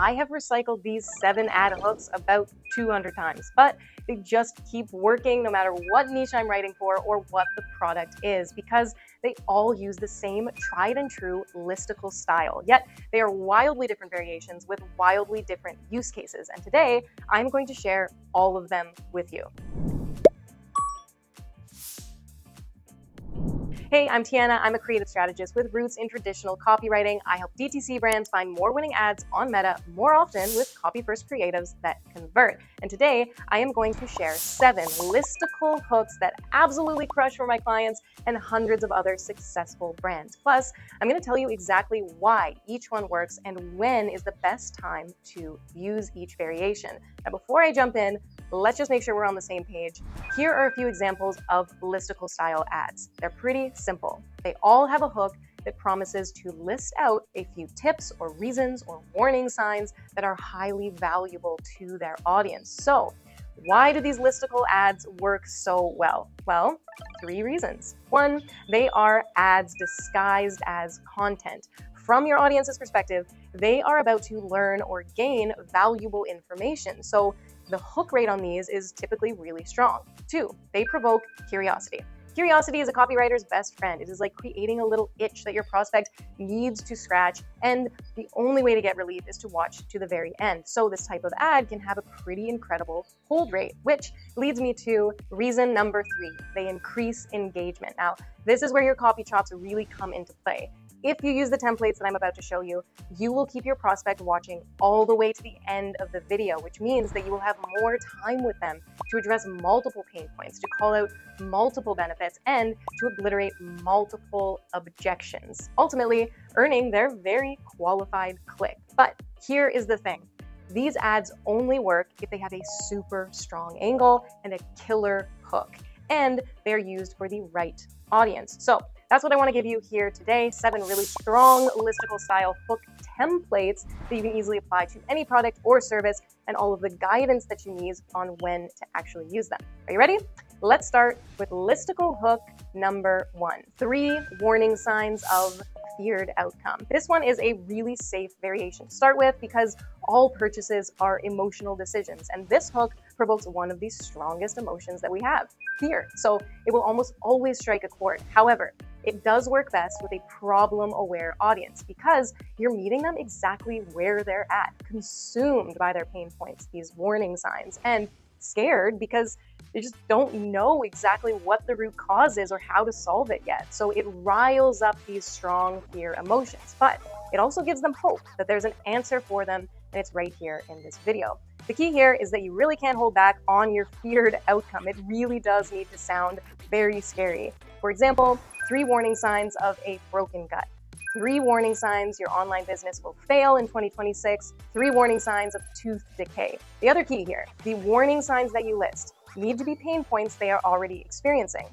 I have recycled these 7 ad hooks about 200 times, but they just keep working no matter what niche I'm writing for or what the product is, because they all use the same tried and true listicle style, yet they are wildly different variations with wildly different use cases. And today I'm going to share all of them with you. Hey, I'm Tiana. I'm a creative strategist with roots in traditional copywriting. I help DTC brands find more winning ads on Meta more often with copy-first creatives that convert. And today, I am going to share 7 listicle hooks that absolutely crush for my clients and hundreds of other successful brands. Plus, I'm going to tell you exactly why each one works and when is the best time to use each variation. Now, before I jump in, let's just make sure we're on the same page. Here are a few examples of listicle style ads. They're pretty simple. They all have a hook that promises to list out a few tips or reasons or warning signs that are highly valuable to their audience. So why do these listicle ads work so well? Well, 3 reasons. 1, they are ads disguised as content. From your audience's perspective, they are about to learn or gain valuable information. So the hook rate on these is typically really strong. 2, they provoke curiosity. Curiosity is a copywriter's best friend. It is like creating a little itch that your prospect needs to scratch, and the only way to get relief is to watch to the very end. So this type of ad can have a pretty incredible hold rate, which leads me to reason number 3. They increase engagement. Now, this is where your copy chops really come into play. If you use the templates that I'm about to show you, you will keep your prospect watching all the way to the end of the video, which means that you will have more time with them to address multiple pain points, to call out multiple benefits, and to obliterate multiple objections, ultimately earning their very qualified click. But here is the thing. These ads only work if they have a super strong angle and a killer hook, and they're used for the right audience. So that's what I want to give you here today. 7 really strong listicle style hook templates that you can easily apply to any product or service, and all of the guidance that you need on when to actually use them. Are you ready? Let's start with listicle hook number 1. 3 warning signs of feared outcome. This one is a really safe variation to start with because all purchases are emotional decisions, and this hook provokes one of the strongest emotions that we have, fear. So it will almost always strike a chord. However, it does work best with a problem-aware audience because you're meeting them exactly where they're at, consumed by their pain points, these warning signs, and scared because they just don't know exactly what the root cause is or how to solve it yet. So it riles up these strong fear emotions, but it also gives them hope that there's an answer for them, and it's right here in this video. The key here is that you really can't hold back on your feared outcome. It really does need to sound very scary. For example, 3 warning signs of a broken gut. 3 warning signs your online business will fail in 2026. 3 warning signs of tooth decay. The other key here, the warning signs that you list need to be pain points they are already experiencing.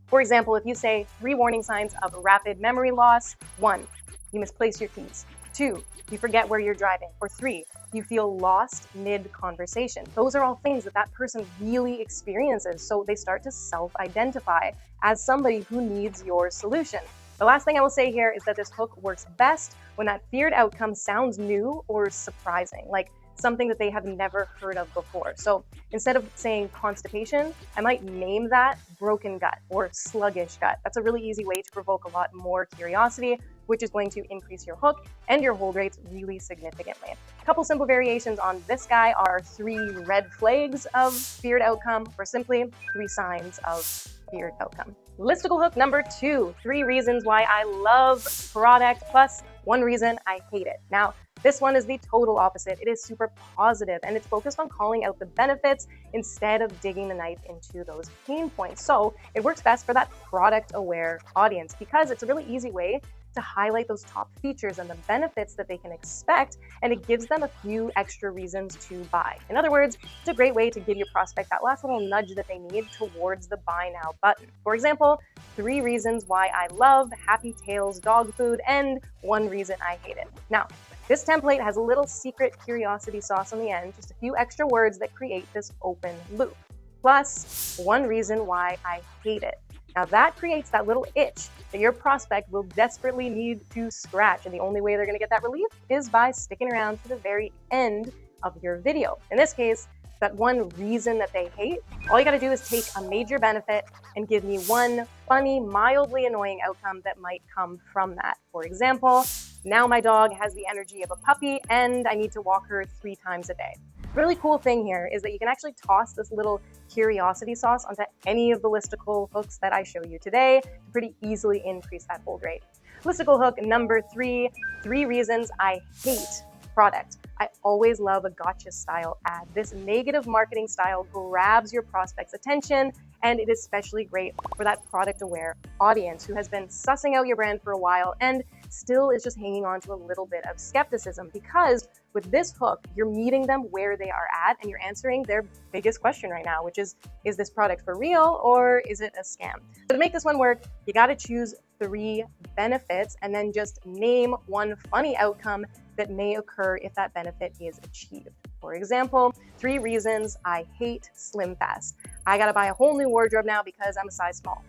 For example, if you say 3 warning signs of rapid memory loss, 1, you misplace your keys. 2, you forget where you're driving. Or 3, you feel lost mid-conversation. Those are all things that that person really experiences, so they start to self-identify as somebody who needs your solution. The last thing I will say here is that this hook works best when that feared outcome sounds new or surprising, like something that they have never heard of before. So instead of saying constipation, I might name that broken gut or sluggish gut. That's a really easy way to provoke a lot more curiosity, which is going to increase your hook and your hold rates really significantly. A couple simple variations on this guy are 3 red flags of feared outcome, or simply 3 signs of feared outcome. Listicle hook number 2, 3 reasons why I love product plus 1 reason I hate it. Now, this one is the total opposite. It is super positive and it's focused on calling out the benefits instead of digging the knife into those pain points. So it works best for that product-aware audience because it's a really easy way to highlight those top features and the benefits that they can expect, and it gives them a few extra reasons to buy. In other words, it's a great way to give your prospect that last little nudge that they need towards the buy now button. For example, 3 reasons why I love Happy Tails dog food and 1 reason I hate it. Now, this template has a little secret curiosity sauce on the end, just a few extra words that create this open loop, plus 1 reason why I hate it. Now that creates that little itch that your prospect will desperately need to scratch. And the only way they're going to get that relief is by sticking around to the very end of your video. In this case, that one reason that they hate, all you got to do is take a major benefit and give me one funny, mildly annoying outcome that might come from that. For example, now my dog has the energy of a puppy and I need to walk her 3 times a day. The really cool thing here is that you can actually toss this little curiosity sauce onto any of the listicle hooks that I show you today to pretty easily increase that hold rate. Listicle hook number 3, 3 reasons I hate product. I always love a gotcha style ad. This negative marketing style grabs your prospect's attention, and it is especially great for that product aware audience who has been sussing out your brand for a while and still is just hanging on to a little bit of skepticism, because with this hook, you're meeting them where they are at and you're answering their biggest question right now, which is this product for real or is it a scam? So to make this one work, you got to choose 3 benefits and then just name one funny outcome that may occur if that benefit is achieved. For example, 3 reasons I hate Slim Fast. I got to buy a whole new wardrobe now because I'm a size small.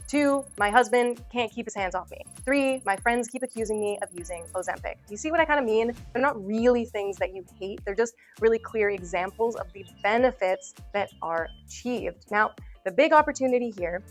2, my husband can't keep his hands off me. 3, my friends keep accusing me of using Ozempic. Do you see what I kind of mean? They're not really things that you hate. They're just really clear examples of the benefits that are achieved. Now, the big opportunity here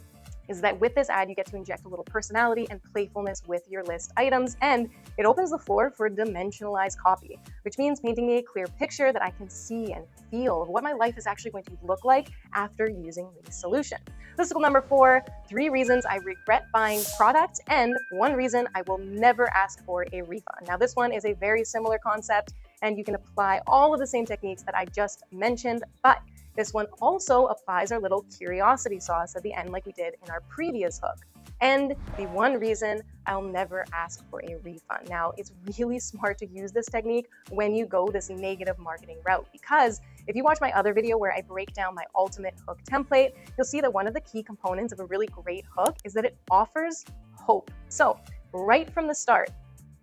is that with this ad, you get to inject a little personality and playfulness with your list items, and it opens the floor for dimensionalized copy, which means painting me a clear picture that I can see and feel of what my life is actually going to look like after using the solution. Listicle number 4, 3 reasons I regret buying product and 1 reason I will never ask for a refund. Now this one is a very similar concept and you can apply all of the same techniques that I just mentioned, but this one also applies our little curiosity sauce at the end like we did in our previous hook. And the 1 reason I'll never ask for a refund. Now, it's really smart to use this technique when you go this negative marketing route, because if you watch my other video where I break down my ultimate hook template, you'll see that one of the key components of a really great hook is that it offers hope. So right from the start,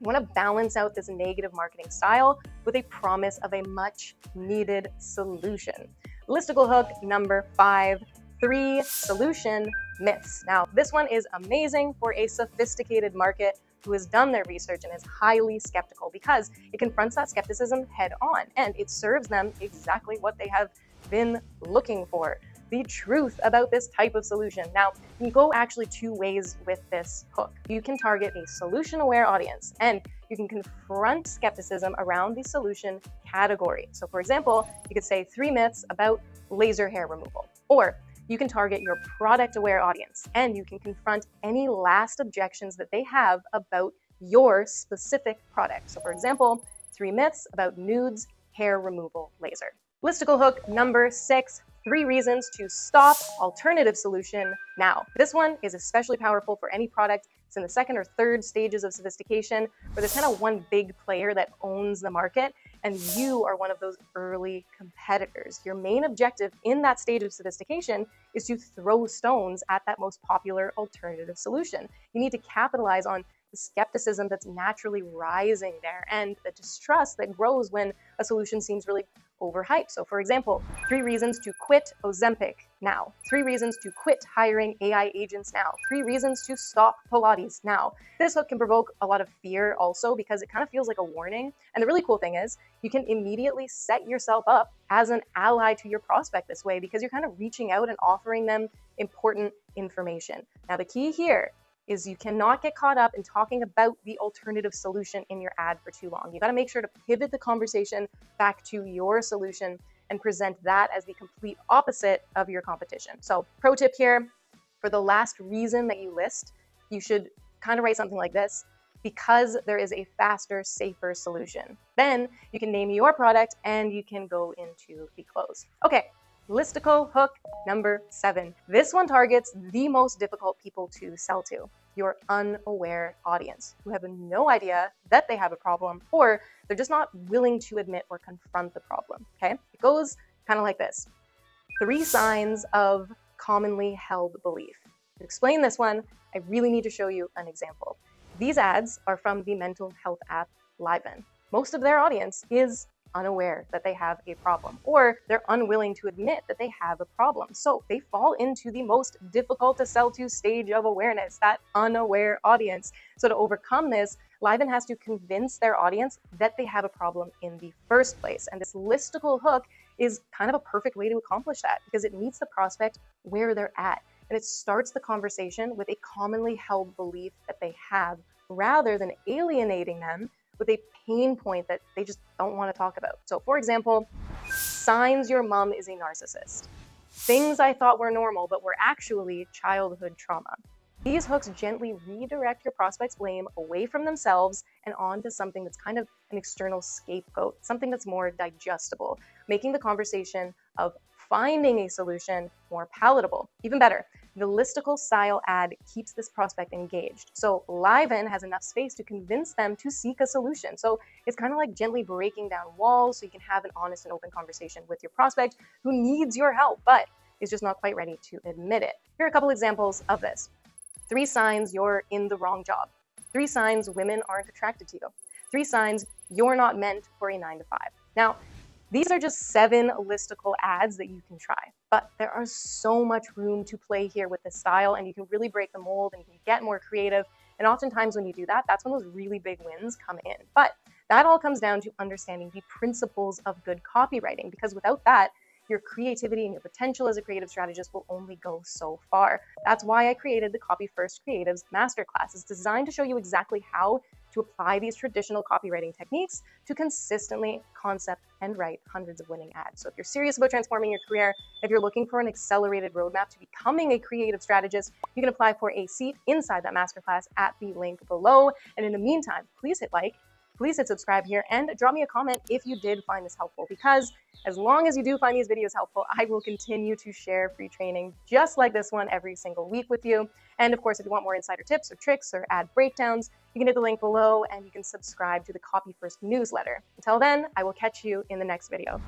you want to balance out this negative marketing style with a promise of a much needed solution. Listicle hook number 5, 3 solution myths. Now, this one is amazing for a sophisticated market who has done their research and is highly skeptical, because it confronts that skepticism head on and it serves them exactly what they have been looking for: the truth about this type of solution. Now, you can go actually 2 ways with this hook. You can target a solution-aware audience and you can confront skepticism around the solution category. So for example, you could say 3 myths about laser hair removal. Or you can target your product-aware audience and you can confront any last objections that they have about your specific product. So for example, 3 myths about nudes hair removal laser. Listicle hook number 6, 3 reasons to stop alternative solution now. This one is especially powerful for any product that's in the 2nd or 3rd stages of sophistication, where there's kind of one big player that owns the market and you are one of those early competitors. Your main objective in that stage of sophistication is to throw stones at that most popular alternative solution. You need to capitalize on the skepticism that's naturally rising there and the distrust that grows when a solution seems really overhyped. So for example, 3 reasons to quit Ozempic now. 3 reasons to quit hiring AI agents now. 3 reasons to stop Pilates now. This hook can provoke a lot of fear also because it kind of feels like a warning. And the really cool thing is you can immediately set yourself up as an ally to your prospect this way, because you're kind of reaching out and offering them important information. Now the key here is you cannot get caught up in talking about the alternative solution in your ad for too long. You got to make sure to pivot the conversation back to your solution and present that as the complete opposite of your competition. So pro tip here, for the last reason that you list, you should kind of write something like this: because there is a faster, safer solution. Then you can name your product and you can go into the close. Okay. Listicle hook number 7. This one targets the most difficult people to sell to: your unaware audience, who have no idea that they have a problem, or they're just not willing to admit or confront the problem. Okay, it goes kind of like this: 3 signs of commonly held belief. To explain this one, I really need to show you an example. These ads are from the mental health app Liven. Most of their audience is unaware that they have a problem, or they're unwilling to admit that they have a problem. So they fall into the most difficult to sell to stage of awareness, that unaware audience. So to overcome this, Liven has to convince their audience that they have a problem in the first place. And this listicle hook is kind of a perfect way to accomplish that because it meets the prospect where they're at. And it starts the conversation with a commonly held belief that they have, rather than alienating them with a pain point that they just don't want to talk about. So for example, signs your mom is a narcissist. Things I thought were normal but were actually childhood trauma. These hooks gently redirect your prospect's blame away from themselves and onto something that's kind of an external scapegoat, something that's more digestible, making the conversation of finding a solution more palatable. Even better, the listicle style ad keeps this prospect engaged. So Liven has enough space to convince them to seek a solution. So it's kind of like gently breaking down walls so you can have an honest and open conversation with your prospect who needs your help, but is just not quite ready to admit it. Here are a couple examples of this. 3 signs you're in the wrong job. 3 signs women aren't attracted to you. 3 signs you're not meant for a 9 to 5. Now, these are just 7 listicle ads that you can try, but there are so much room to play here with this style, and you can really break the mold and you can get more creative. And oftentimes when you do that, that's when those really big wins come in. But that all comes down to understanding the principles of good copywriting, because without that, your creativity and your potential as a creative strategist will only go so far. That's why I created the Copy First Creatives Masterclass. It's designed to show you exactly how to apply these traditional copywriting techniques to consistently concept and write hundreds of winning ads. So if you're serious about transforming your career, if you're looking for an accelerated roadmap to becoming a creative strategist, you can apply for a seat inside that masterclass at the link below. And in the meantime, please hit like, please hit subscribe here, and drop me a comment if you did find this helpful, because as long as you do find these videos helpful, I will continue to share free training just like this one every single week with you. And of course, if you want more insider tips or tricks or ad breakdowns, you can hit the link below and you can subscribe to the Copy First newsletter. Until then, I will catch you in the next video.